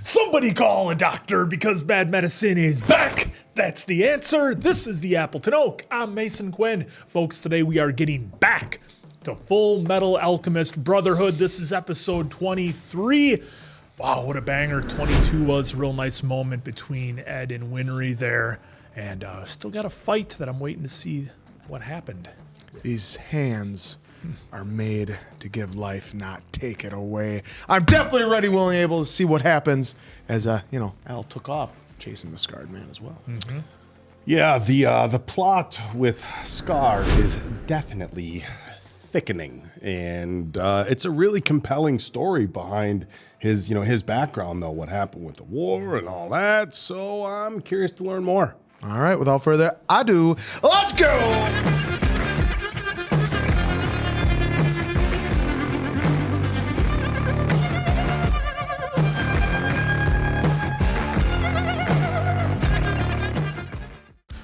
Somebody call a doctor because bad medicine is back. That's the answer. This is the Appleton Oak. I'm Mason Quinn. Folks, today we are getting back to Fullmetal Alchemist Brotherhood. This is episode 23. Wow, what a banger 22 was. A real nice moment between Ed and Winry there. And still got a fight that I'm waiting to see what happened. These hands are made to give life, not take it away. I'm definitely ready, willing, able to see what happens as, Al took off chasing the scarred man as well. Mm-hmm. Yeah, the plot with Scar is definitely thickening, and it's a really compelling story behind his, his background, though, what happened with the war and all that. So I'm curious to learn more. All right, without further ado, let's go!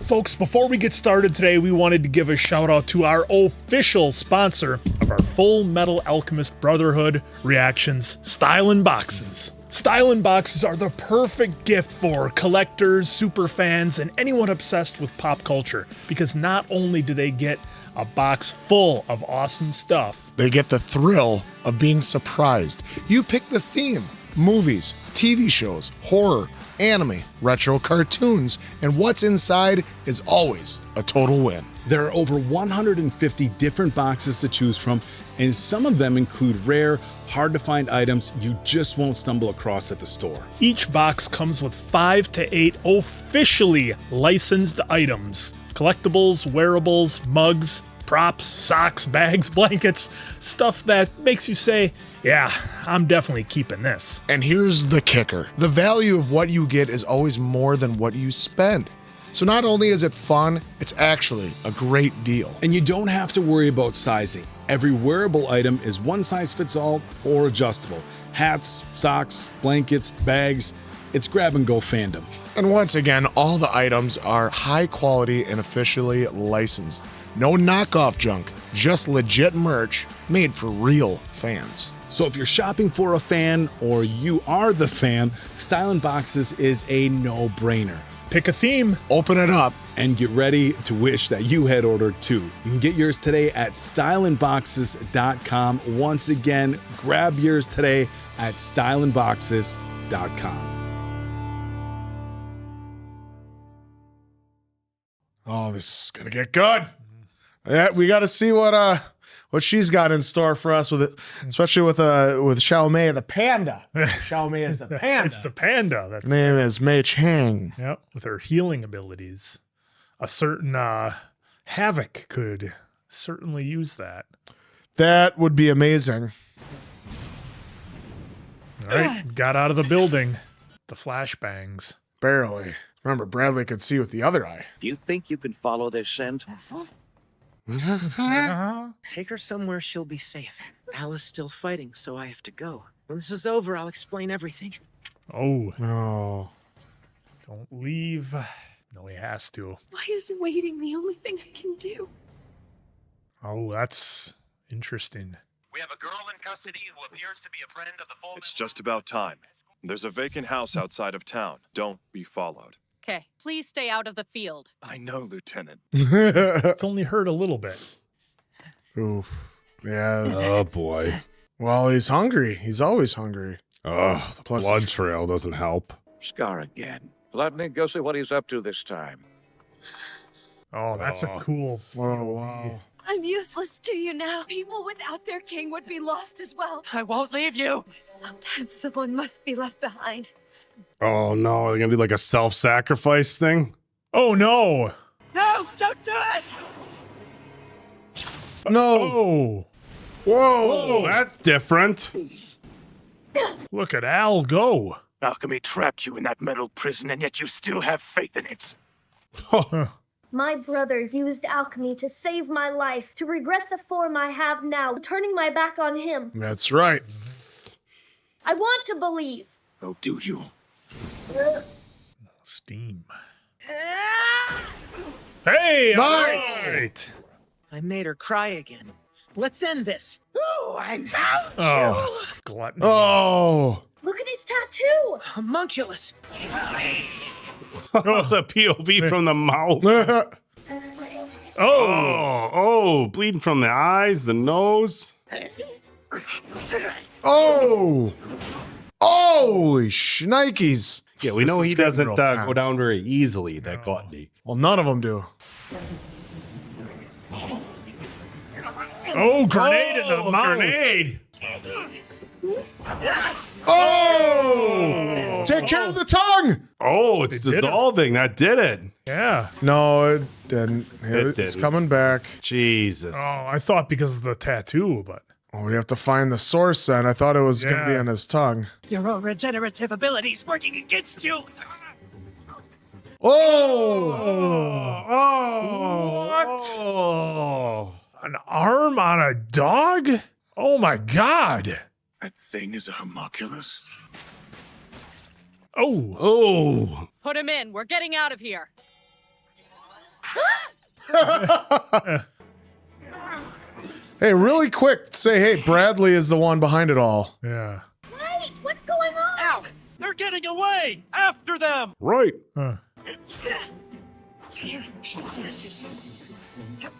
Folks, before we get started today, we wanted to give a shout out to our official sponsor of our Fullmetal Alchemist Brotherhood reactions, Stylin' Boxes. Stylin' Boxes are the perfect gift for collectors, super fans, and anyone obsessed with pop culture, because not only do they get a box full of awesome stuff, they get the thrill of being surprised. You pick the theme: movies, TV shows, horror, anime, retro cartoons, and what's inside is always a total win. There are over 150 different boxes to choose from, and some of them include rare, hard-to-find items you just won't stumble across at the store. Each box comes with 5 to 8 officially licensed items. Collectibles, wearables, mugs, props, socks, bags, blankets, stuff that makes you say, yeah, I'm definitely keeping this. And here's the kicker. The value of what you get is always more than what you spend. So not only is it fun, it's actually a great deal. And you don't have to worry about sizing. Every wearable item is one size fits all or adjustable. Hats, socks, blankets, bags. It's grab and go fandom. And once again, all the items are high quality and officially licensed. No knockoff junk, just legit merch made for real fans. So if you're shopping for a fan or you are the fan, Stylin' Boxes is a no-brainer. Pick a theme, open it up, and get ready to wish that you had ordered too. You can get yours today at stylinboxes.com. Once again, grab yours today at stylinboxes.com. Oh, this is gonna get good. Yeah, we got to see what she's got in store for us with it, especially with Xiaomei the panda. Xiaomei is the panda. It's the panda. That's her name is Mei Chang. Yep, with her healing abilities. A certain Havoc could certainly use that. That would be amazing. All right, got out of the building. The flashbangs. Barely. Remember, Bradley could see with the other eye. Do you think you can follow their scent? Take her somewhere she'll be safe. Al is still fighting, so I have to go. When this is over, I'll explain everything. Oh. No. Don't leave. No, he has to. Why is waiting the only thing I can do? Oh, that's interesting. We have a girl in custody who appears to be a friend of the Fullmetal. It's just about time. There's a vacant house outside of town. Don't be followed. Okay, please stay out of the field. I know, Lieutenant. It's only hurt a little bit. Oof. Yeah. Oh, boy. Well, he's hungry. He's always hungry. Oh, the Plus blood trail doesn't help. Scar again. Let me go see what he's up to this time. Oh, that's a cool. Whoa, wow. I'm useless to you now. People without their king would be lost as well. I won't leave you. Sometimes someone must be left behind. Oh, no. They're going to do like a self-sacrifice thing? Oh, no. No, don't do it! No. Oh. Whoa, that's different. Look at Al go. Alchemy trapped you in that metal prison, and yet you still have faith in it. My brother used alchemy to save my life, to regret the form I have now, turning my back on him. That's right. I want to believe. Oh, do you? Steam. Hey, nice. All right. I made her cry again. Let's end this. Ooh, I found you. Oh, gluttony. Oh. Look at his tattoo! Homunculus! Oh, the POV from the mouth. Oh, bleeding from the eyes, the nose. Oh! Holy shnikes. Yeah, we know he This is doesn't getting real go tense. down very easily, that gluttony. Well, none of them do. Oh, grenade in the mouth. Grenade. Oh! Take care of the tongue! Oh, it's did it. dissolving. That did it. Yeah. No, it didn't. It's didn't. coming back. Jesus. Oh, I thought because of the tattoo, but Oh, we have to find the source then. I thought it was going to be Yeah. on his tongue. Your own regenerative abilities working against you. Oh! what? Oh. An arm on a dog? Oh my god. That thing is a homunculus. Oh. Oh. Put him in. We're getting out of here. Hey, really quick, say, hey, Bradley is the one behind it all. Yeah. Wait, what's going on? Ow! They're getting away! After them! Right. Huh.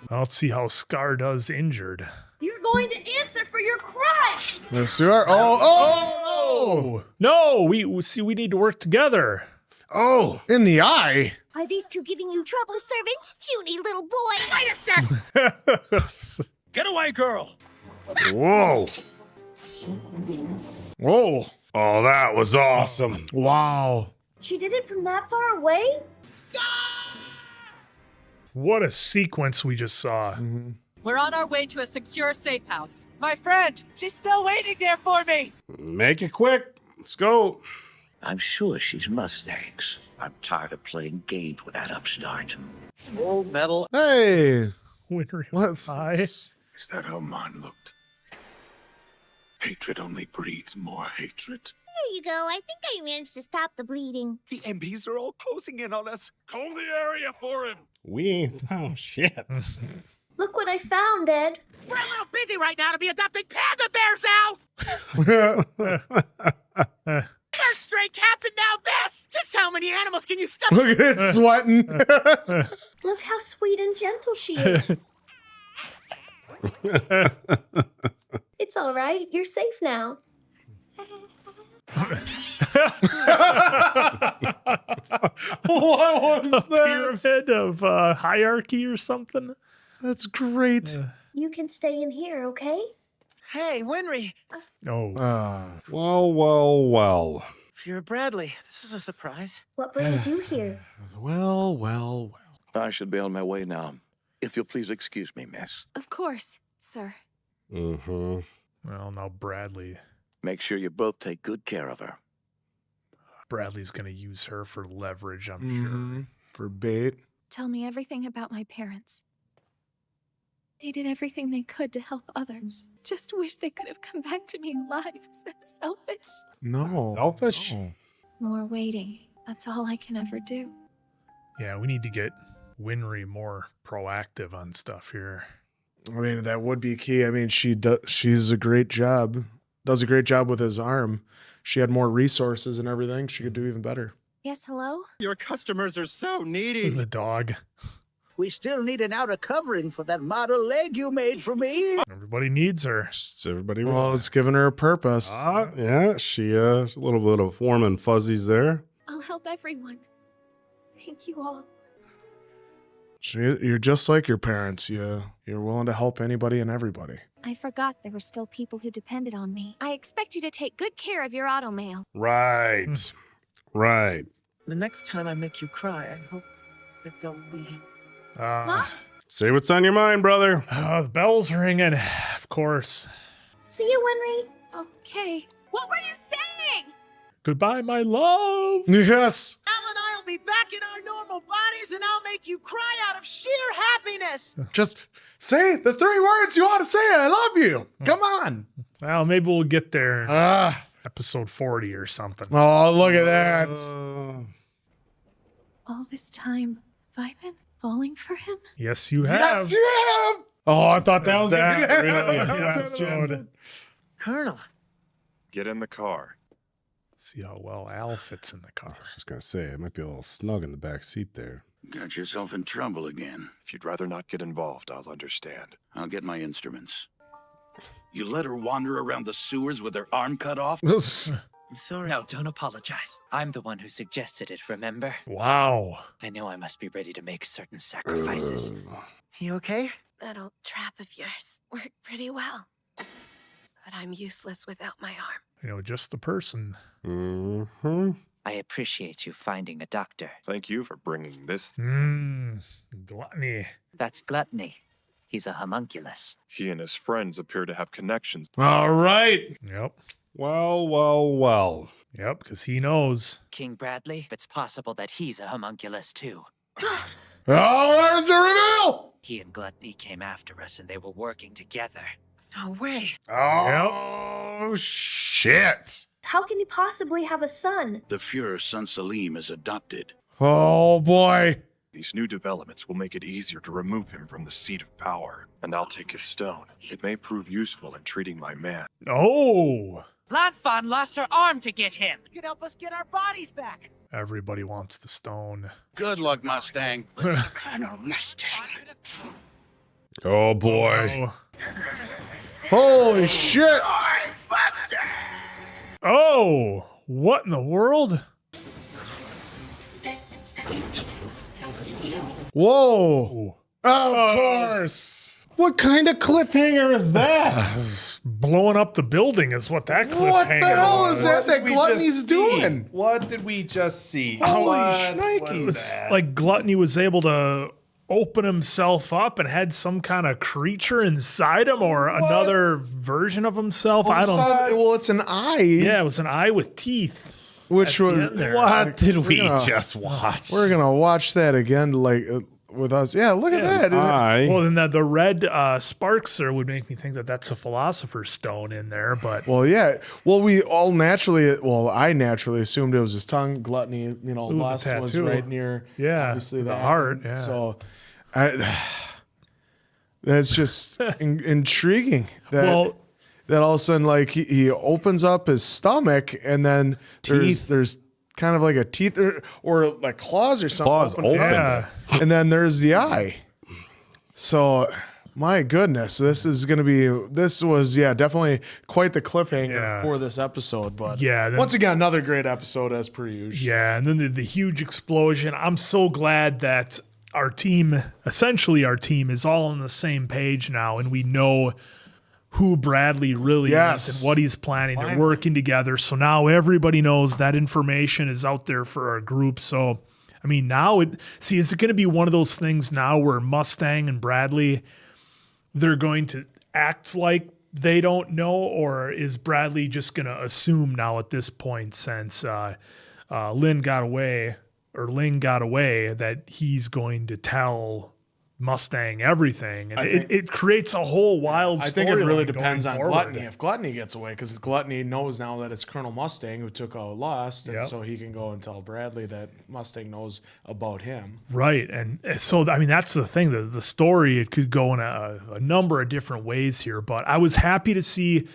Let's see how Scar does injured. You're going to answer for your crime! Yes, you are. Oh! Oh no, we need to work together. Oh! In the eye? Are these two giving you trouble, servant? Puny little boy. Wait a sec. Get away, girl! Whoa. Whoa. Oh, that was awesome. Wow. She did it from that far away? What a sequence we just saw. We're on our way to a secure safe house. My friend! She's still waiting there for me! Make it quick. Let's go. I'm sure she's Mustangs. I'm tired of playing games with that upstart. Fullmetal. Hey. Winter What's High. Is that how mine looked? Hatred only breeds more hatred. There you go. I think I managed to stop the bleeding. The MPs are all closing in on us. Comb the area for him. Oh, shit. Look what I found, Ed. We're a little busy right now to be adopting panda bears, Al! First stray cats and now this! Just how many animals can you stuff? Look at it sweating. Look how sweet and gentle she is. It's all right. You're safe now. What was that? Pyramid of hierarchy or something. That's great. You can stay in here, okay? Hey, Winry. Oh. Well. If you're Bradley, this is a surprise. What brings you here? Well. I should be on my way now. If you'll please excuse me, miss. Of course, sir. Mm-hmm. Well, now Bradley. Make sure you both take good care of her. Bradley's gonna use her for leverage, I'm Mhm. For bait. Tell me everything about my parents. They did everything they could to help others. Just wish they could have come back to me alive. Is that selfish? No. Selfish? No. More waiting. That's all I can ever do. sure. Yeah, we need to get Winry more proactive on stuff here. I mean, that would be key. I mean, she's a great job. Does a great job with his arm. She had more resources and everything. She could do even better. Yes, hello? Your customers are so needy. The dog. We still need an outer covering for that model leg you made for me. Everybody needs her. Just everybody. Well, it's giving her a purpose. Yeah, she a little bit of warm and fuzzies there. I'll help everyone. Thank you all. You're just like your parents. You're willing to help anybody and everybody. I forgot there were still people who depended on me. I expect you to take good care of your auto mail. Right. Right. The next time I make you cry, I hope that they'll be... Say what's on your mind, brother. The bell's ringing, of course. See you, Winry. Okay. What were you saying? Goodbye, my love. Yes. Al and I'll be back in our normal bodies and I'll make you cry out of sheer happiness! Just say the 3 words you want to say. I love you. Come on. Well, maybe we'll get there in Ah. episode 40 or something. Oh, look at that. All this time, have I been falling for him? Yes, you have. Yes, you have. Oh, I thought that was That it. really That's was what it was. Chute. Colonel, Get in the car. See how well Al fits in the car. I was just going to say, it might be a little snug in the back seat there. Got yourself in trouble again. If you'd rather not get involved, I'll understand. I'll get my instruments. You let her wander around the sewers with her arm cut off? I'm sorry. No, don't apologize. I'm the one who suggested it, remember? Wow. I know I must be ready to make certain sacrifices. You okay? That old trap of yours worked pretty well. But I'm useless without my arm. You know, just the person. Mm-hmm. I appreciate you finding a doctor. Thank you for bringing this. Gluttony. That's Gluttony. He's a homunculus. He and his friends appear to have connections. All right. Yep. Well. Yep, because he knows. King Bradley, it's possible that he's a homunculus too. Oh, there's the reveal! He and Gluttony came after us and they were working together. No way. Oh, shit. How can he possibly have a son? The Fuhrer's son Salim is adopted. Oh, boy. These new developments will make it easier to remove him from the seat of power. And I'll take his stone. It may prove useful in treating my man. Oh! Lanfan lost her arm to get him. You can help us get our bodies back. Everybody wants the stone. Good luck, Mustang. Colonel Mustang. Oh, boy. Oh. Holy shit. Oh! What in the world? Whoa. Of course. What kind of cliffhanger is that? Blowing up the building is what that cliffhanger What the hell was. is that What did we Gluttony's just see? doing? What did we just see? Holy What shnikes. was It's that? like Gluttony was able to open himself up and had some kind of creature inside him or another version of himself. I don't know. Well, it's an eye. Yeah, it was an eye with teeth. Which at the was end there. what Did we gonna- just watch? We're gonna watch that again, like with us. Yeah, look at that. Well, then the red sparks there would make me think that that's a philosopher's stone in there, but Well, yeah. Well, I naturally assumed it was his tongue. Gluttony, lust was tattoo. right near. Yeah, obviously the that. heart, yeah. So, that's just intriguing. That all of a sudden, like he opens up his stomach, and then there's kind of like a teeth or like claws or something. Claws open. yeah. And then there's the eye. So, my goodness, this was definitely quite the cliffhanger for this episode. But Yeah, then- once again, another great episode as per usual. Yeah, and then the huge explosion. I'm so glad that our team is all on the same page now, and we know who Bradley really is and what he's planning. They're working together. So now everybody knows that information is out there for our group. So, I mean, now is it going to be one of those things now where Mustang and Bradley, they're going to act like they don't know, or is Bradley just going to assume now at this point, since Ling got away, that he's going to tell Mustang everything, and it creates a whole wild I think it really storyline depends going on forward. Gluttony. If Gluttony gets away, because Gluttony knows now that it's Colonel Mustang who took out Lust, and Yep. so he can go and tell Bradley that Mustang knows about him. Right, and so I mean that's the thing. The story, it could go in a number of different ways here, but I was happy to see,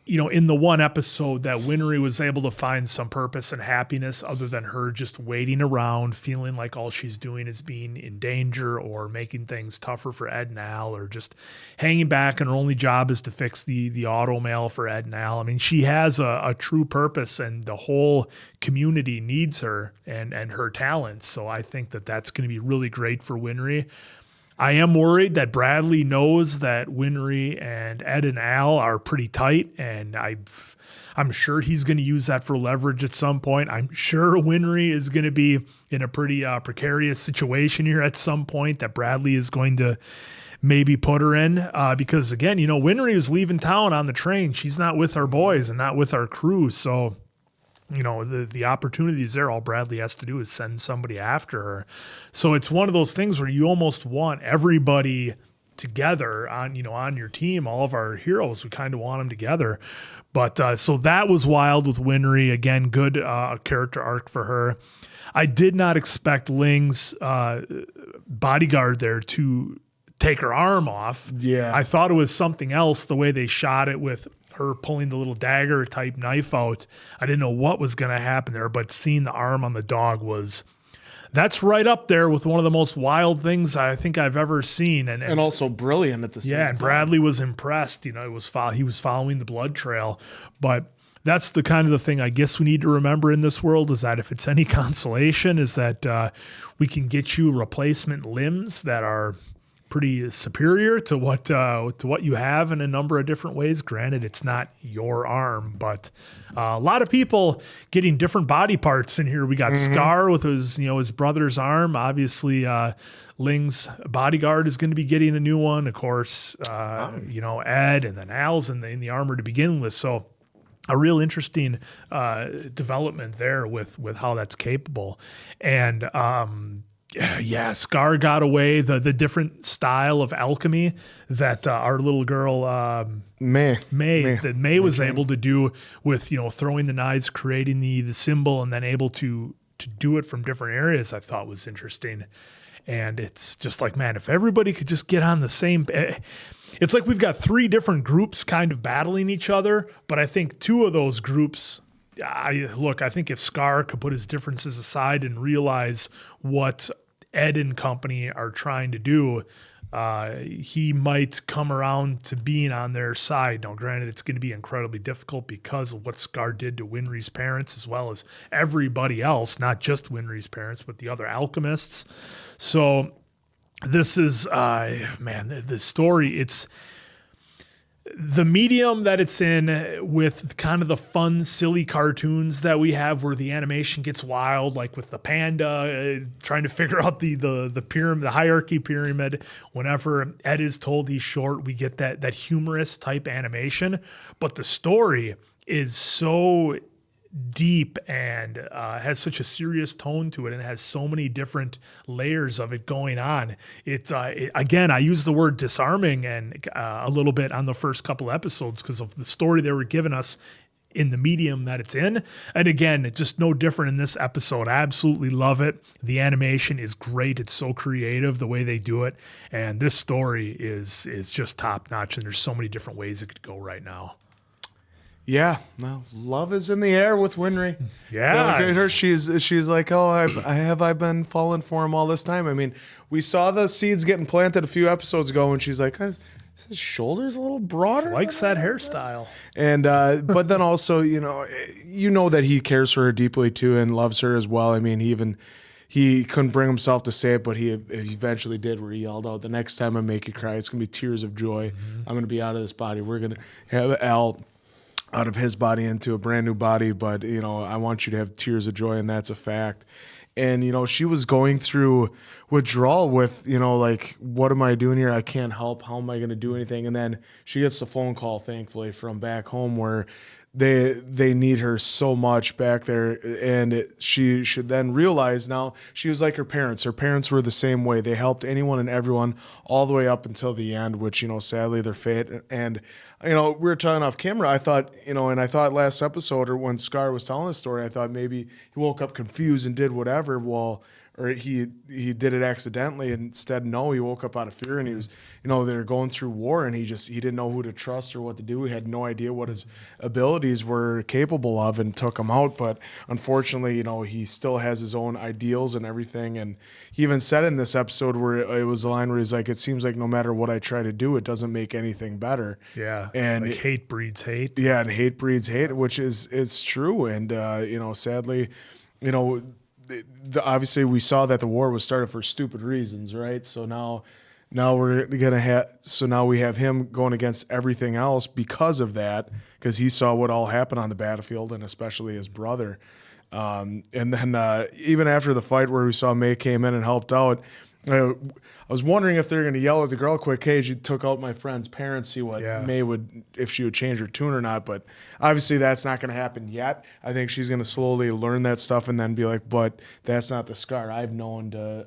in the one episode that Winry was able to find some purpose and happiness other than her just waiting around, feeling like all she's doing is being in danger or making things tougher for Ed and Al, or just hanging back and her only job is to fix the auto mail for Ed and Al. I mean, she has a true purpose, and the whole community needs her and her talents. So I think that that's going to be really great for Winry. I am worried that Bradley knows that Winry and Ed and Al are pretty tight, and I'm sure he's going to use that for leverage at some point. I'm sure Winry is going to be in a pretty precarious situation here at some point that Bradley is going to maybe put her in, because again, Winry is leaving town on the train. She's not with our boys and not with our crew, so the opportunities there, all Bradley has to do is send somebody after her. So it's one of those things where you almost want everybody together on your team. All of our heroes, we kind of want them together. But so that was wild with Winry. Again, good character arc for her. I did not expect Ling's bodyguard there to take her arm off. Yeah. I thought it was something else, the way they shot it with her pulling the little dagger type knife out. I didn't know what was going to happen there, but seeing the arm on the dog that's right up there with one of the most wild things I think I've ever seen. And also brilliant at the same time. Yeah, and Bradley was impressed. You know, he was following the blood trail. But that's the kind of the thing I guess we need to remember in this world, is that if it's any consolation, is that we can get you replacement limbs that are pretty superior to what you have in a number of different ways. Granted, it's not your arm, but a lot of people getting different body parts in here. We got Scar with his brother's arm. Obviously, Ling's bodyguard is going to be getting a new one. Of course, Ed, and then Al's in the armor to begin with. So a real interesting development there with how that's capable. And Scar got away. The different style of alchemy that our little girl May was able to do with throwing the knives, creating the symbol, and then able to do it from different areas, I thought was interesting. And it's just like, man, if everybody could just get on the same. It's like we've got 3 different groups kind of battling each other, but I think 2 of those groups. I think if Scar could put his differences aside and realize what Ed and company are trying to do, he might come around to being on their side. Now, granted, it's going to be incredibly difficult because of what Scar did to Winry's parents, as well as everybody else, not just Winry's parents, but the other alchemists. So this is, the story, it's the medium that it's in, with kind of the fun, silly cartoons that we have where the animation gets wild, like with the panda trying to figure out the pyramid, the hierarchy pyramid. Whenever Ed is told he's short, we get that humorous type animation. But the story is so deep and has such a serious tone to it, and has so many different layers of it going on. Again, I use the word disarming and a little bit on the first couple episodes because of the story they were giving us in the medium that it's in. And again, it's just no different in this episode. I absolutely love it. The animation is great. It's so creative the way they do it. And this story is just top notch. And there's so many different ways it could go right now. Yeah, no, love is in the air with Winry. Yeah, look at her. She's like, oh, I've been falling for him all this time. I mean, we saw the seeds getting planted a few episodes ago, and she's like, his shoulder's a little broader. Likes that hairstyle. And but then also, you know that he cares for her deeply too, and loves her as well. I mean, he couldn't bring himself to say it, but he eventually did, where he yelled out, "The next time I make you cry, it's gonna be tears of joy. I'm gonna be out of this body. We're gonna have Al out of his body into a brand new body, but I want you to have tears of joy," and that's a fact. And she was going through withdrawal with like, what am I doing here? I can't help. How am I going to do anything? And then she gets the phone call, thankfully, from back home, where they need her so much back there, and she should then realize now she was like her parents. Her parents were the same way. They helped anyone and everyone all the way up until the end, which sadly their fate. And we were talking off camera. I thought and I thought last episode, or when Scar was telling the story, I thought maybe he woke up confused and did whatever. Or he did it accidentally. Instead, no, he woke up out of fear, and he was, they were going through war, and he didn't know who to trust or what to do. He had no idea what his abilities were capable of, and took him out. But unfortunately, he still has his own ideals and everything. And he even said in this episode, where it was a line where he's like, "It seems like no matter what I try to do, it doesn't make anything better." Yeah, and like hate breeds hate. Yeah, and hate breeds hate, which it's true. And sadly, obviously we saw that the war was started for stupid reasons, right? So now we're gonna now we have him going against everything else because of that, because he saw what all happened on the battlefield, and especially his brother. And then even after the fight where we saw May came in and helped out, I was wondering if they were going to yell at the girl quick, "Hey, you took out my friend's parents," see what May would, if she would change her tune or not. But obviously that's not going to happen yet. I think she's going to slowly learn that stuff and then be like, but that's not the Scar I've known to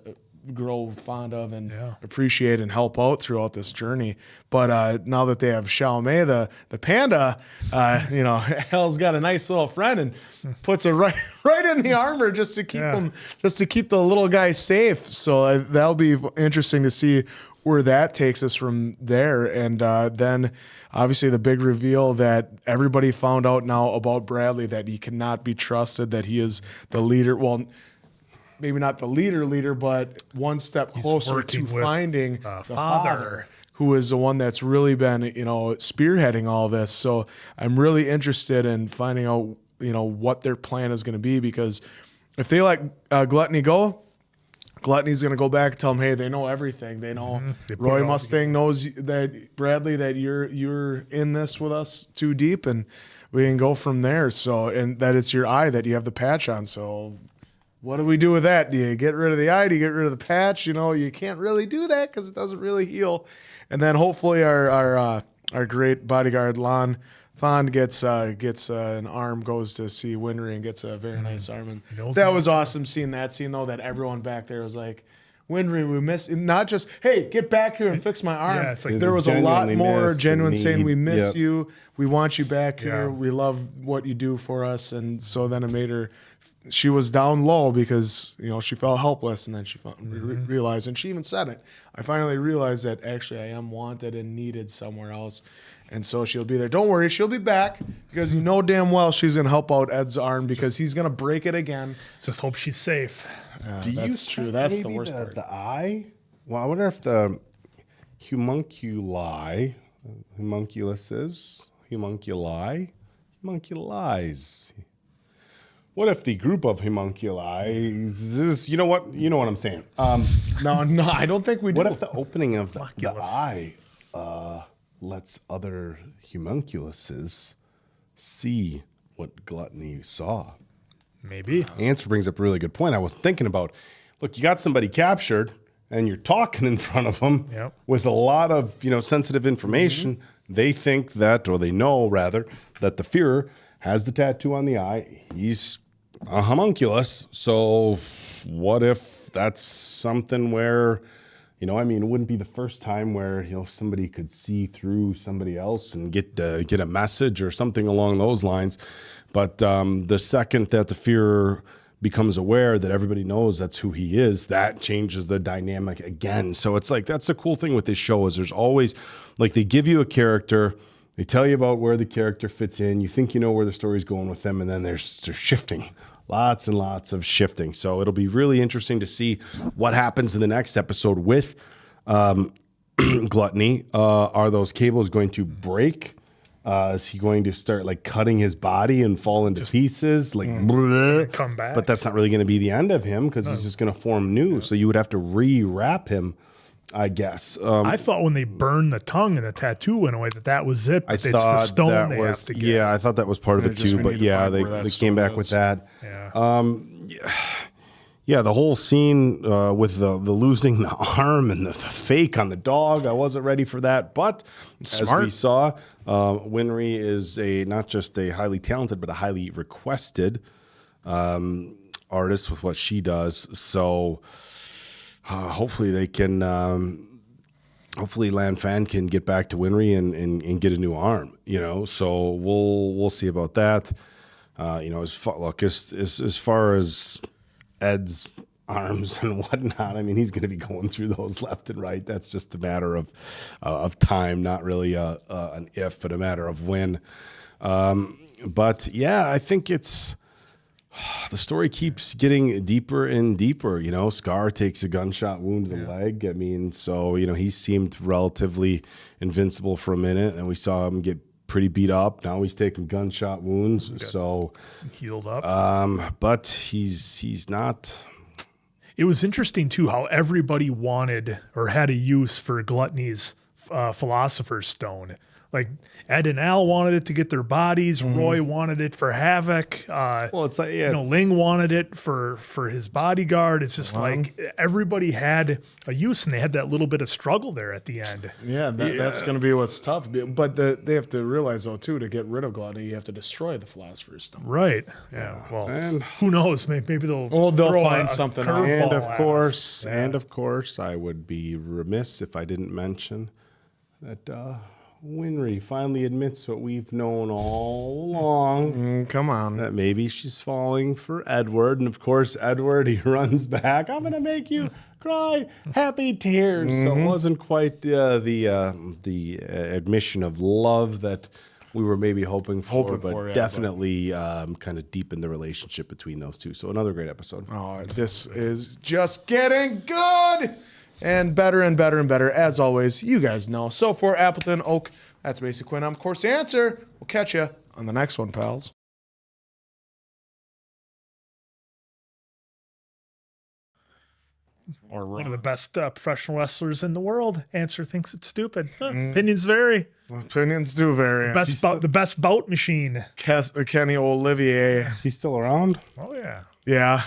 grow fond of and appreciate and help out throughout this journey. But now that they have Xiaomei, the panda, Al's got a nice little friend and puts it right in the armor just to keep the little guy safe. So that'll be interesting to see where that takes us from there. And then obviously the big reveal that everybody found out now about Bradley, that he cannot be trusted, that he is the leader. Well, maybe not the leader, but one step closer to finding the father, who is the one that's really been, spearheading all this. So I'm really interested in finding out, what their plan is going to be, because if they let Gluttony go, Gluttony's going to go back and tell them, hey, they know everything. They know Roy Mustang knows that Bradley, that you're in this with us too deep, and we can go from there. So, and that it's your eye that you have the patch on. So what do we do with that? Do you get rid of the eye? Do you get rid of the patch? You can't really do that because it doesn't really heal. And then hopefully our great bodyguard Lon Thond gets an arm, goes to see Winry and gets a very nice arm. And that was awesome seeing that scene, though, that everyone back there was like, Winry, we miss, not just, hey, get back here and fix my arm. Yeah, it's like there was a lot more genuine saying, we miss Yep. you, we want you back here, Yeah. we love what you do for us. And so then it made her, she was down low because, she felt helpless, and then she realized, and she even said it, I finally realized that actually I am wanted and needed somewhere else. And so she'll be there. Don't worry, she'll be back, because you know damn well she's going to help out Ed's arm, because he's going to break it again. Just hope she's safe. That's true. That's the worst part. The eye? Well, I wonder if the homunculi, homunculi. What if the group of homunculi is, you know what I'm saying? No, I don't think we do. What if the opening of the eye lets other homunculuses see what Gluttony saw? Maybe. Answer brings up a really good point. I was thinking about, look, you got somebody captured and you're talking in front of them with a lot of, sensitive information. They think that, or they know rather, that the Führer has the tattoo on the eye. He's a homunculus. So what if that's something where, it wouldn't be the first time where, somebody could see through somebody else and get a message or something along those lines. But the second that the Führer becomes aware that everybody knows that's who he is, that changes the dynamic again. So it's like, that's the cool thing with this show, is there's always, like, they give you a character, they tell you about where the character fits in, you think you know where the story's going with them, and then they're shifting. Lots and lots of shifting. So it'll be really interesting to see what happens in the next episode with Gluttony. Are those cables going to break? Is he going to start cutting his body and fall into pieces? Come back. But that's not really going to be the end of him, because he's just going to form new. Yeah. So you would have to rewrap him, I guess. I thought when they burned the tongue and the tattoo went away that was it. But it's the stone they have to get. Yeah, I thought that was part of it too. But yeah, they came back with that. Yeah. The whole scene with the losing the arm and the fake on the dog, I wasn't ready for that. But as we saw, Winry is not just a highly talented, but a highly requested artist with what she does. So hopefully they can, hopefully Lan Fan can get back to Winry and get a new arm, So we'll see about that. As far as Ed's arms and whatnot, he's going to be going through those left and right. That's just a matter of time, not really an if, but a matter of when. But yeah, I think the story keeps getting deeper and deeper. Scar takes a gunshot wound to the leg. So he seemed relatively invincible for a minute, and we saw him get pretty beat up. Now he's taking gunshot wounds, so healed up. But he's not. It was interesting too how everybody wanted or had a use for Gluttony's Philosopher's Stone. Like Ed and Al wanted it to get their bodies. Roy wanted it for Havoc. It's like Ling wanted it for his bodyguard. It's just like everybody had a use, and they had that little bit of struggle there at the end. Yeah, that's going to be what's tough. But they have to realize though too, to get rid of Gluttony, you have to destroy the Philosopher's Stone. Right. Yeah. Well, and who knows? Maybe they'll find something. And of course, I would be remiss if I didn't mention that Winry finally admits what we've known all along. Come on. That maybe she's falling for Edward. And of course, Edward, he runs back. I'm going to make you cry happy tears. So it wasn't quite the admission of love that we were maybe hoping for, but definitely kind of deepened the relationship between those two. So another great episode. Oh, this is just getting good and better and better and better. As always, you guys know. So for Appleton Oak, that's Mason Quinn. I'm, of course, the answer. We'll catch you on the next one, pals. Or one of the best professional wrestlers in the world. Answer thinks it's stupid. Opinions vary. Opinions do vary. The best bout machine. Kenny Olivier. Is he still around? Oh, yeah. Yeah.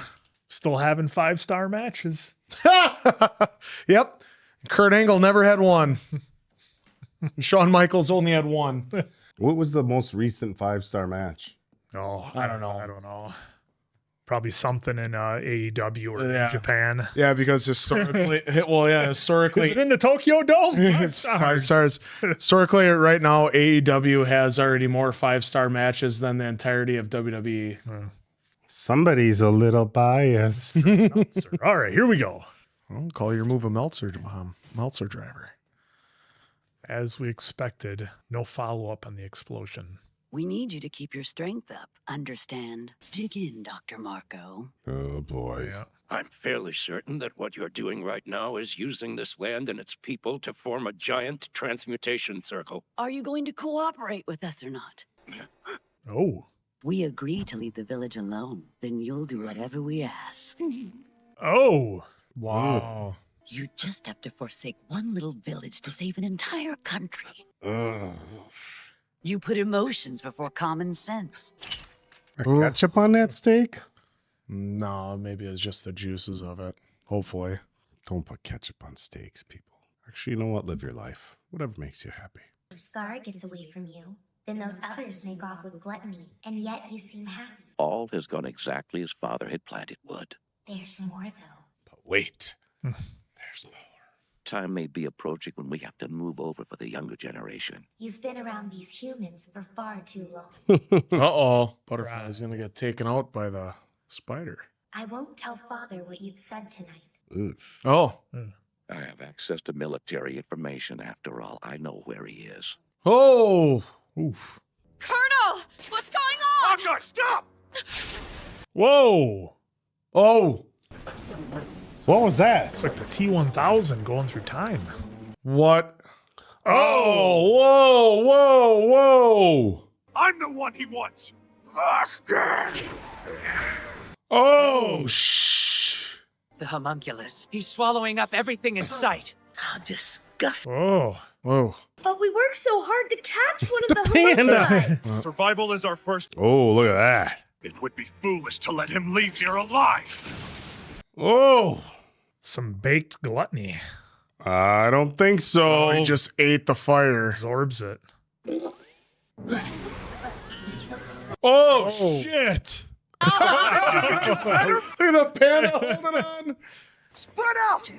Still having 5-star matches. Yep. Kurt Angle never had one. Shawn Michaels only had one. What was the most recent 5-star match? Oh, I don't know. Probably something in AEW or in Japan. Yeah, because historically, historically. Is it in the Tokyo Dome? It's 5 stars. Historically, right now, AEW has already more 5-star matches than the entirety of WWE. Somebody's a little biased. All right, here we go. Well, call your move a Meltzer driver. As we expected, no follow-up on the explosion. We need you to keep your strength up. Understand? Dig in, Dr. Marco. Oh, boy. Yeah. I'm fairly certain that what you're doing right now is using this land and its people to form a giant transmutation circle. Are you going to cooperate with us or not? Oh. We agree to leave the village alone. Then you'll do whatever we ask. Oh. Wow. You just have to forsake one little village to save an entire country. You put emotions before common sense. Ketchup on that steak? No, maybe it's just the juices of it. Hopefully. Don't put ketchup on steaks, people. Actually, you know what? Live your life. Whatever makes you happy. Scar gets away from you. Then those others make off with gluttony, and yet you seem happy. All has gone exactly as Father had planned it would. There's more, though. But wait. There's more. Time may be approaching when we have to move over for the younger generation. You've been around these humans for far too long. Uh-oh. Butterfly's going to get taken out by the spider. I won't tell Father what you've said tonight. Oof. Oh. I have access to military information. After all, I know where he is. Oh. Oof. Colonel! What's going on? Hawkeye, stop! Whoa. Oh. What was that? It's like the T-1000 going through time. What? Oh, whoa. I'm the one he wants. Master! Oh, shh. The homunculus. He's swallowing up everything in sight. How disgusting. Oh. Whoa. But we worked so hard to catch one of the homunculi. Survival is our first. Oh, look at that. It would be foolish to let him leave here alive. Oh. Some baked gluttony. I don't think so. He just ate the fire. Absorbs it. Oh, shit. Look at the panda holding on. Spread out!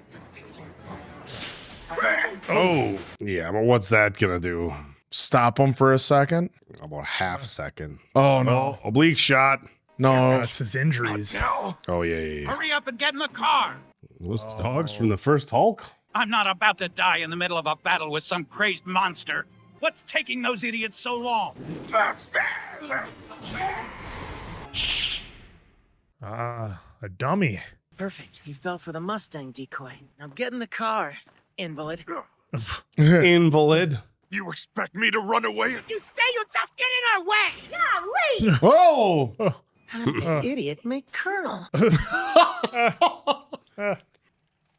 Oh. Yeah, but what's that gonna do? Stop him for a second. About a half second. Oh, no. Oblique shot. No. That's his injuries. Now, Oh, yeah. hurry up and get in the car. Those dogs from the first Hulk? I'm not about to die in the middle of a battle with some crazed monster. What's taking those idiots so long? A dummy. Perfect. He fell for the Mustang decoy. Now get in the car, invalid. Invalid. You expect me to run away? You stay, you just get in our way! Golly! Whoa. How did this idiot make Colonel?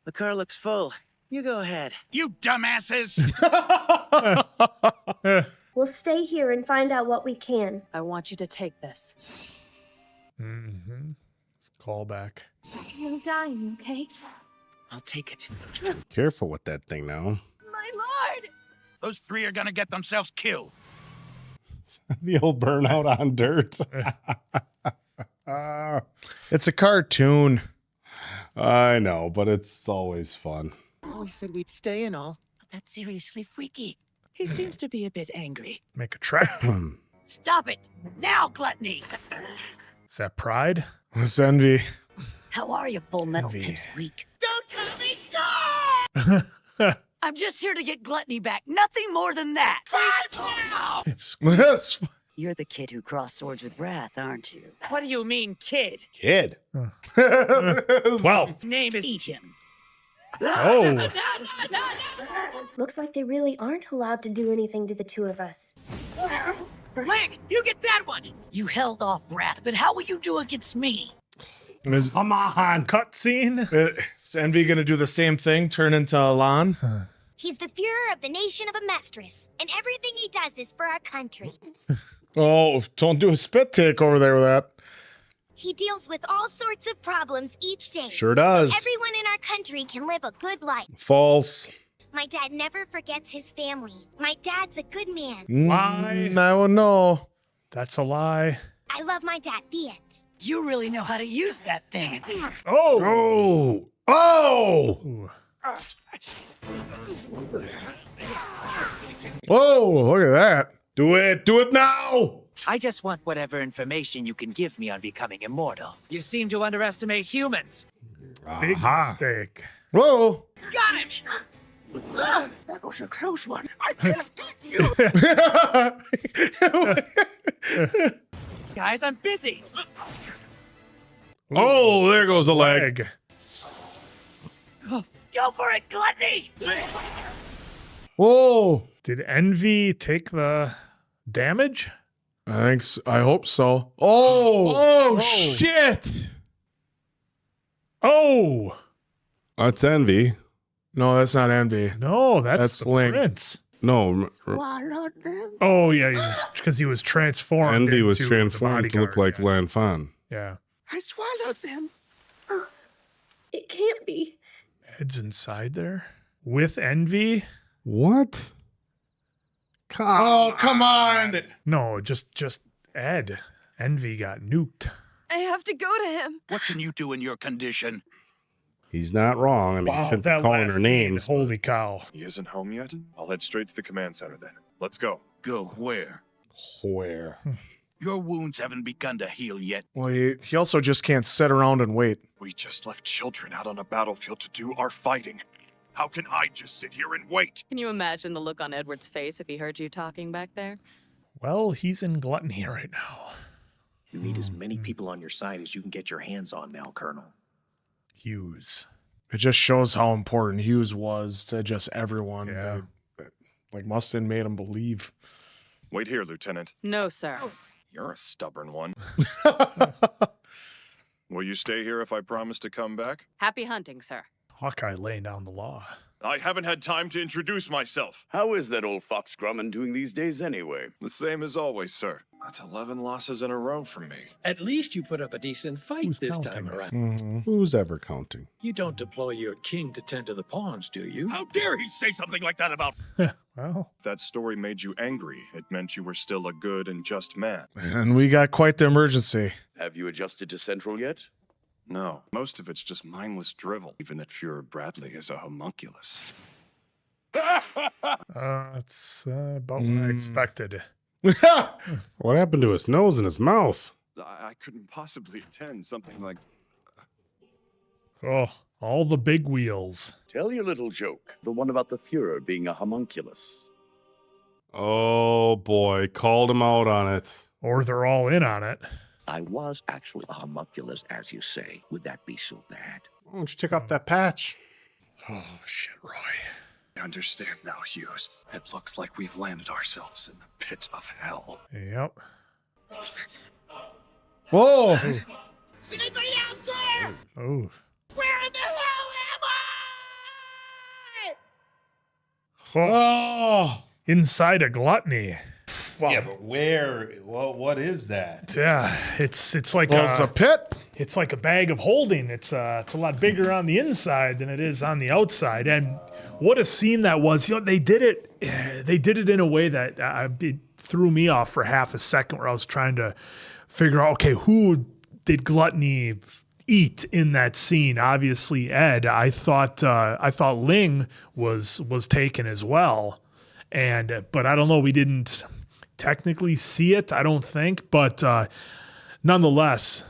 The car looks full. You go ahead. You dumbasses! We'll stay here and find out what we can. I want you to take this. Mm-hmm. It's a callback. No dying, okay? I'll take it. Careful with that thing now. My lord! Those three are gonna get themselves killed. The old burnout on dirt. It's a cartoon. I know, but it's always fun. We said we'd stay and all, but that's seriously freaky. He seems to be a bit angry. Make a trap. Stop it! Now, Gluttony! Is that pride? It's envy. How are you, Full Metal Pipsqueak? Don't cut me short! I'm just here to get Gluttony back. Nothing more than that. Now! Yes. You're the kid who crossed swords with Wrath, aren't you? What do you mean, kid? Kid. Well, Name is... Eat him. oh, Looks like they really aren't allowed to do anything to the two of us. Ling, you get that one! You held off Wrath, but how will you do against me? Come on. cutscene. Is Envy gonna do the same thing? Turn into Alon? He's the Führer of the nation of Amestris, and everything he does is for our country. Oh, don't do a spit take over there with that. He deals with all sorts of problems each day. Sure does. So everyone in our country can live a good life. False. My dad never forgets his family. My dad's a good man. Lie. I don't know. That's a lie. I love my dad. The end. You really know how to use that thing. Oh. Oh. Ooh. Whoa, look at that. Do it. Do it now. I just want whatever information you can give me on becoming immortal. You seem to underestimate humans. Big mistake. Whoa. Got him! That was a close one. I can't eat you. Guys, I'm busy. Oh, there goes a leg. Go for it, Gluttony! Whoa. Did Envy take the damage? Thanks. I hope so. Oh, Shit. Oh. That's Envy. no, that's not Envy. No, that's the Link. prince. No, Swallowed them. Oh, yeah, because he was transformed. Envy was into the transformed to look bodyguard, like Lan Fan. Yeah. I swallowed them. It can't be. Ed's inside there with Envy. What? Oh, come on. No, just Ed. Envy got nuked. I have to go to him. What can you do in your condition? He's not wrong. I mean, you shouldn't be calling her names. Holy cow. He isn't home yet? I'll head straight to the command center then. Let's go. Go where? Where? Your wounds haven't begun to heal yet. Well, he also just can't sit around and wait. We just left children out on a battlefield to do our fighting. How can I just sit here and wait? Can you imagine the look on Edward's face if he heard you talking back there? Well, he's in gluttony right now. You need as many people on your side as you can get your hands on now, Colonel. Hughes. It just shows how important Hughes was to just everyone. Yeah. Like Mustin made him believe. Wait here, Lieutenant. No, sir. You're a stubborn one. Will you stay here if I promise to come back? Happy hunting, sir. Hawkeye laying down the law. I haven't had time to introduce myself. How is that old fox Grumman doing these days anyway? The same as always, sir. That's 11 losses in a row for me. At least you put up a decent fight this time around. Who's ever counting? You don't deploy your king to tend to the pawns, do you? How dare he say something like that about... Well, If that story made you angry, it meant you were still a good and just man. And we got quite the emergency. Have you adjusted to Central yet? No, most of it's just mindless drivel, even that Fuhrer Bradley is a homunculus. That's about what I expected. What happened to his nose and his mouth? I couldn't possibly attend something like... Oh, all the big wheels. Tell your little joke. The one about the Fuhrer being a homunculus. Oh boy, called him out on it. Or they're all in on it. I was actually a homunculus, as you say. Would that be so bad? Why don't you take off that patch? Oh, shit, Roy. I understand now, Hughes. It looks like we've landed ourselves in the pit of hell. Yep. Whoa! Is anybody out there? Oh. Where in the hell am I? Oh! Inside a gluttony. Wow. Yeah, but where? Well, what is that? Yeah, it's like It's a pit. It's like a bag of holding. It's a lot bigger on the inside than it is on the outside. And what a scene that was! You know, they did it in a way that it threw me off for half a second, where I was trying to figure out, okay, who did Gluttony eat in that scene? Obviously, Ed. I thought Ling was taken as well. But I don't know, we didn't technically see it, I don't think, but nonetheless,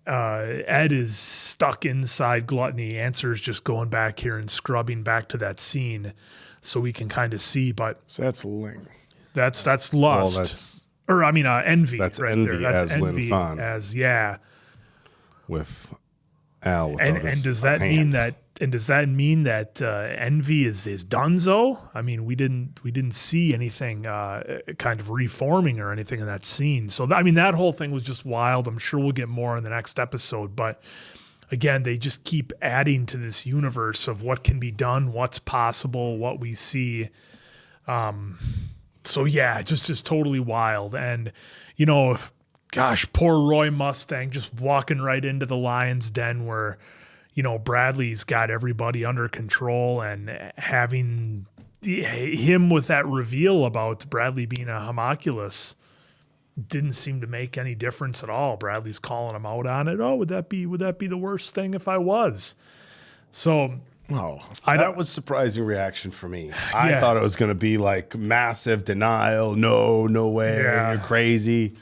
Ed is stuck inside Gluttony. Answer's just going back here and scrubbing back to that scene so we can kind of see, but so that's Ling. That's lust. Envy. That's right envy there. That's as envy Lin Fan. With Al without and his does that mean that envy is Dunzo? I mean, we didn't see anything kind of reforming or anything in that scene. So that whole thing was just wild. I'm sure we'll get more in the next episode, but again, they just keep adding to this universe of what can be done, what's possible, what we see. So yeah, just totally wild. And gosh, poor Roy Mustang just walking right into the lion's den where, Bradley's got everybody under control, and having him with that reveal about Bradley being a homunculus didn't seem to make any difference at all. Bradley's calling him out on it. Oh, would that be the worst thing if I was? So that was surprising reaction for me. I thought it was going to be like massive denial. No way. You're crazy.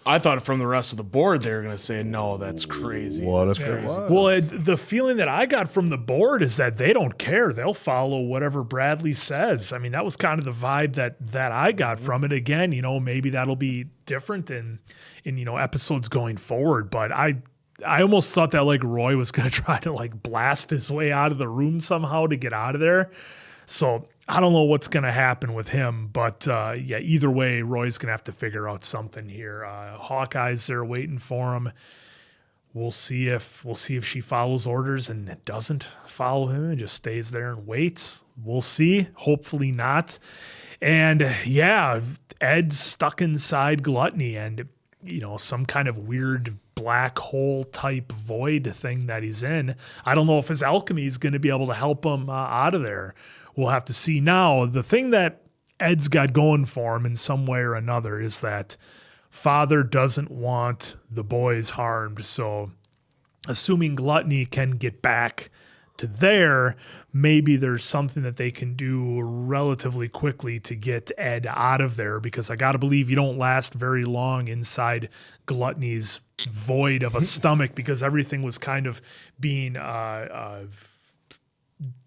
I thought from the rest of the board they were going to say, no, that's crazy. What if it was? Well, the feeling that I got from the board is that they don't care. They'll follow whatever Bradley says. I mean, that was kind of the vibe that I got from it. Again, maybe that'll be different in episodes going forward. But I almost thought that like Roy was going to try to like blast his way out of the room somehow to get out of there. So I don't know what's going to happen with him, but either way, Roy's going to have to figure out something here. Hawkeye's there waiting for him. We'll see if she follows orders and doesn't follow him and just stays there and waits. We'll see. Hopefully not. And Ed's stuck inside Gluttony and some kind of weird black hole type void thing that he's in. I don't know if his alchemy is going to be able to help him out of there. We'll have to see. Now, the thing that Ed's got going for him in some way or another is that father doesn't want the boys harmed. So assuming Gluttony can get back to there, maybe there's something that they can do relatively quickly to get Ed out of there, because I got to believe you don't last very long inside Gluttony's void of a stomach, because everything was kind of being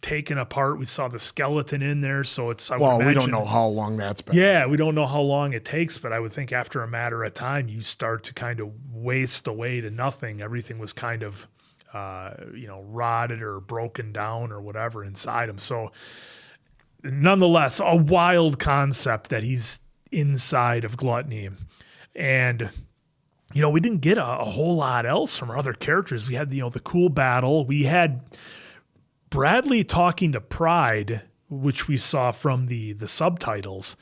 taken apart. We saw the skeleton in there, so it's we don't know how long that's been. Yeah, we don't know how long it takes, but I would think after a matter of time you start to kind of waste away to nothing. Everything was kind of rotted or broken down or whatever inside him. So nonetheless, a wild concept that he's inside of Gluttony. And we didn't get a whole lot else from our other characters. We had the cool battle. We had Bradley talking to Pride, which we saw from the subtitles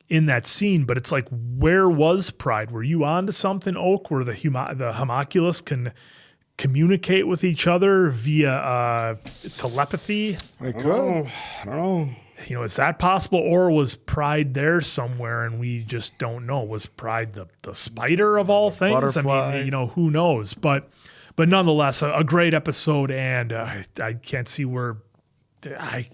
in that scene, but it's like, where was Pride? Were you onto something, Oak, where the homunculus can communicate with each other via telepathy? I don't know. Is that possible? Or was Pride there somewhere and we just don't know? Was Pride the spider of all things? Butterfly. I mean, who knows? But nonetheless, a great episode, and I can't see where I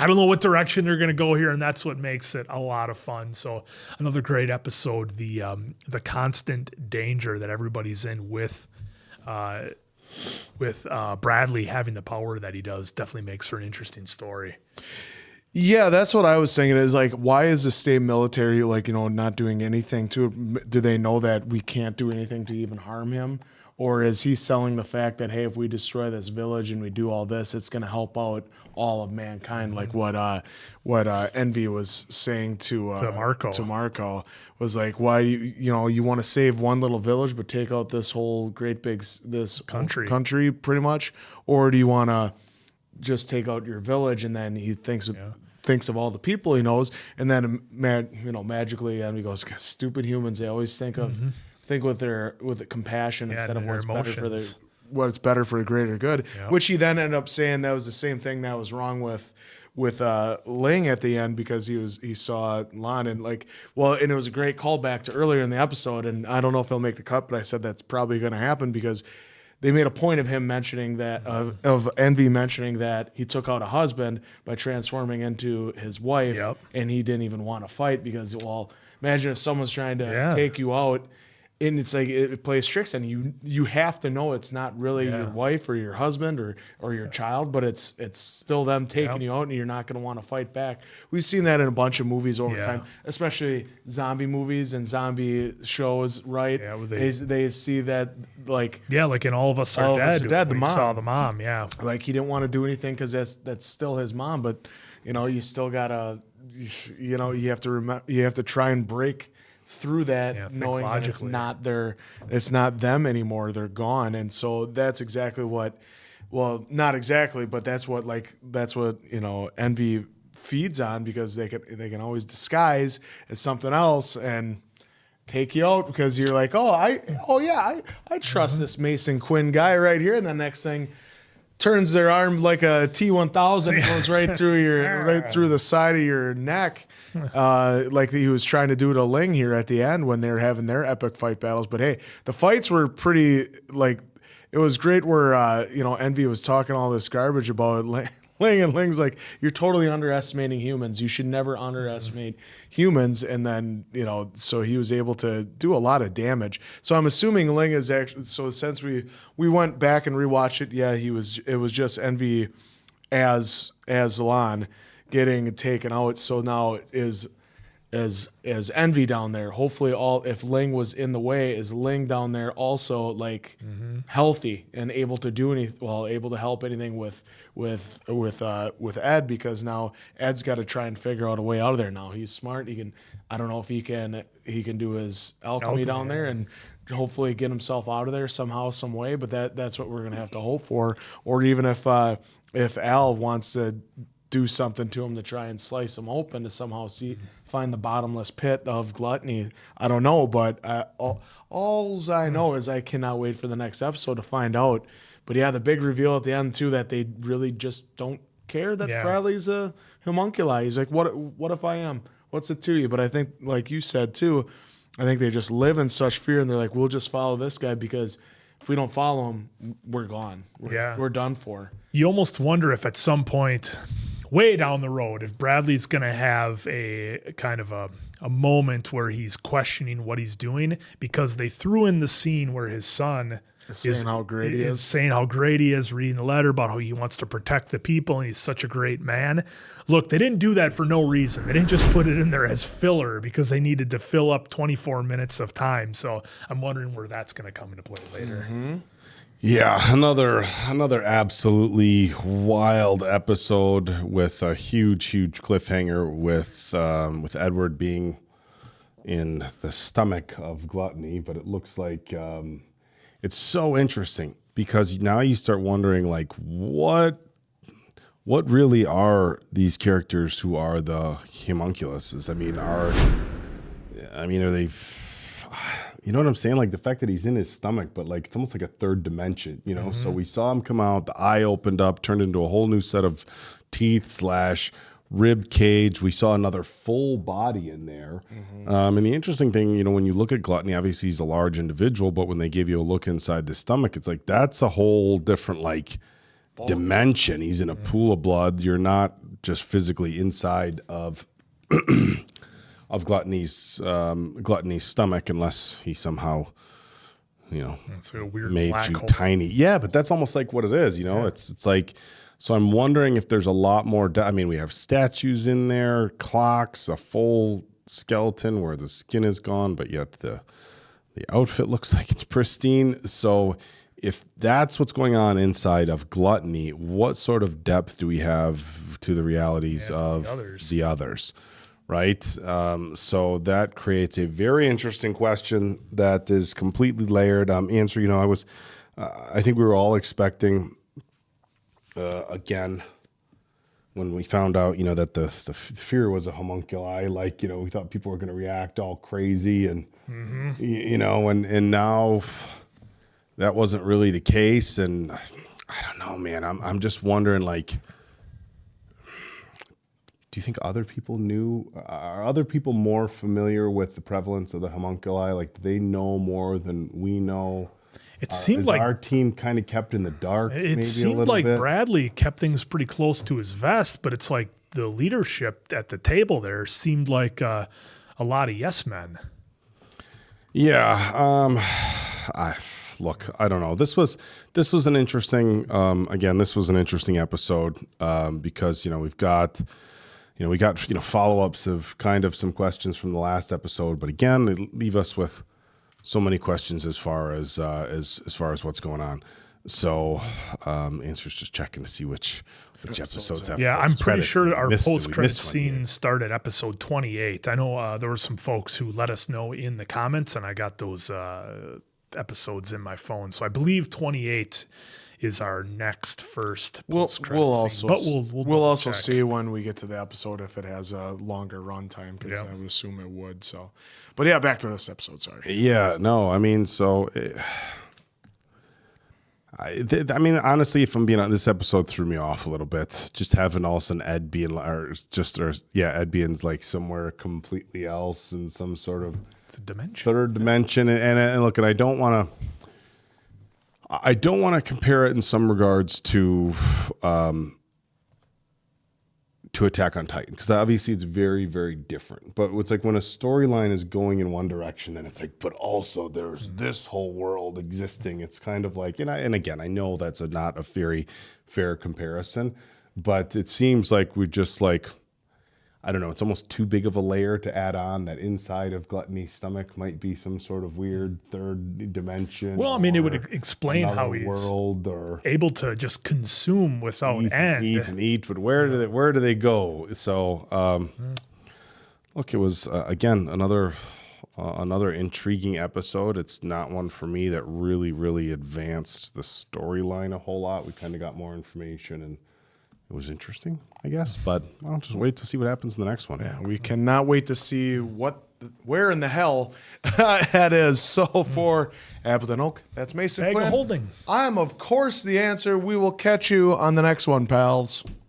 don't know what direction they're going to go here, and that's what makes it a lot of fun. So another great episode. The constant danger that everybody's in with Bradley having the power that he does definitely makes for an interesting story. Yeah, that's what I was thinking. Is like, why is the state military not doing anything to it? Do they know that we can't do anything to even harm him? Or is he selling the fact that, hey, if we destroy this village and we do all this, it's going to help out all of mankind? Like what Envy was saying to Marco was like, why you want to save one little village but take out this whole great big country pretty much, or do you want to just take out your village? And then he thinks of all the people he knows, and then magically Envy goes, stupid humans, they always think with the compassion instead of what's better for the greater good. Yep. Which he then ended up saying that was the same thing that was wrong with Ling at the end, because he saw Lon and and it was a great callback to earlier in the episode. And I don't know if they'll make the cut, but I said that's probably going to happen, because they made a point of him mentioning that, of Envy mentioning that he took out a husband by transforming into his wife, and he didn't even want to fight because, well, imagine if someone's trying to take you out, and it's like it plays tricks on you. You have to know it's not really your wife or your husband or your child, but it's still them taking you out, and you're not going to want to fight back. We've seen that in a bunch of movies over time, especially zombie movies and zombie shows, right? Yeah, they see that, like like in All of Us Are Dead, the mom saw the mom, like he didn't want to do anything because that's still his mom, but you still gotta, you have to try and break through that, knowing that it's not them anymore. They're gone. And so that's exactly what, well, not exactly, but that's what Envy feeds on, because they can always disguise as something else and take you out, because you're like, I trust this Mason Quinn guy right here. And the next thing, turns their arm like a T-1000, goes right through the side of your neck, like he was trying to do to Ling here at the end when they were having their epic fight battles. But hey, the fights were pretty, like, it was great where Envy was talking all this garbage about Ling, and Ling's like, you're totally underestimating humans. You should never underestimate humans. And then, so he was able to do a lot of damage. So I'm assuming Ling is actually, so since we went back and rewatched it, it was just Envy as Lan getting taken out. So now is Envy down there. Hopefully if Ling was in the way, is Ling down there also, like, healthy and able to do able to help anything with Ed, because now Ed's got to try and figure out a way out of there. Now he's smart. I don't know if he can do his alchemy down there and hopefully get himself out of there somehow, some way. But that's what we're gonna have to hope for. Or even if Al wants to do something to him to try and slice him open to somehow find the bottomless pit of gluttony. I don't know, but all I know is I cannot wait for the next episode to find out. But yeah, the big reveal at the end too, that they really just don't care that Bradley's a homunculi. He's like, what if I am? What's it to you? But I think, like you said too, I think they just live in such fear, and they're like, we'll just follow this guy, because if we don't follow him, we're gone. We're done for. You almost wonder if at some point, way down the road, if Bradley's going to have a kind of a moment where he's questioning what he's doing, because they threw in the scene where his son is saying how great he is, reading the letter about how he wants to protect the people and he's such a great man. Look, they didn't do that for no reason. They didn't just put it in there as filler because they needed to fill up 24 minutes of time. So I'm wondering where that's going to come into play later. Mm-hmm. Yeah, another absolutely wild episode with a huge cliffhanger with Edward being in the stomach of gluttony. But it looks like it's so interesting, because now you start wondering, like, what really are these characters who are the homunculuses? I mean, are they? You know what I'm saying? Like, the fact that he's in his stomach, but like it's almost like a third dimension, Mm-hmm. So we saw him come out, the eye opened up, turned into a whole new set of teeth / rib cage. We saw another full body in there. Mm-hmm. And the interesting thing, when you look at gluttony, obviously he's a large individual, but when they give you a look inside the stomach, it's like that's a whole different dimension. He's in a pool of blood. You're not just physically inside of of gluttony's stomach, unless he somehow, it's a weird made black you hole. tiny. Yeah, but that's almost like what it is. It's like. So I'm wondering if there's a lot more. We have statues in there, clocks, a full skeleton where the skin is gone, but yet the outfit looks like it's pristine. So if that's what's going on inside of gluttony, what sort of depth do we have to the realities of the others? Right? So that creates a very interesting question that is completely layered. Answer, I think we were all expecting, again, when we found out, that the fear was a homunculi, we thought people were going to react all crazy and, and now that wasn't really the case. And I don't know, man, I'm just wondering, do you think other people knew? Are other people more familiar with the prevalence of the homunculi? Do they know more than we know? It seemed like our team kind of kept in the dark. It maybe seemed a little like bit. Bradley kept things pretty close to his vest, but it's like the leadership at the table there seemed like a lot of yes men. Yeah. I don't know. This was an interesting. Again, this was an interesting episode because we got follow-ups of kind of some questions from the last episode, but again, they leave us with so many questions as far as what's going on. So, Answer's just checking to see which episodes have. Yeah, I'm pretty post-credits. sure our We post-credit missed one here. scene started episode 28. I know there were some folks who let us know in the comments, and I got those episodes in my phone. So I believe 28 is our next first post-credit scene. But we'll also see when we get to the episode if it has a longer runtime, because I would assume it would. So, but yeah, back to this episode. Sorry. Yeah, no, I mean, so. I mean, honestly, if I'm being honest, this episode threw me off a little bit. Just having all of a sudden Ed being, Ed being like somewhere completely else in some sort of third dimension. And look, and I don't want to compare it in some regards to Attack on Titan, because obviously it's very, very different. But it's like when a storyline is going in one direction, then it's like, but also there's this whole world existing. It's kind of like, and again, I know that's not a very fair comparison, but it seems like we just like, I don't know, it's almost too big of a layer to add on that inside of Gluttony's stomach might be some sort of weird third dimension. Well, I mean, it would explain how he's world or able to just consume without end. Eat, but where do they go? So, look, it was again another intriguing episode. It's not one for me that really, really advanced the storyline a whole lot. We kind of got more information and it was interesting, I guess, but I'll just wait to see what happens in the next one. Yeah, we cannot wait to see where in the hell that is. So for Appleton Oak, that's Mason Bag of Quinn. holding. I'm, of course, the answer. We will catch you on the next one, pals.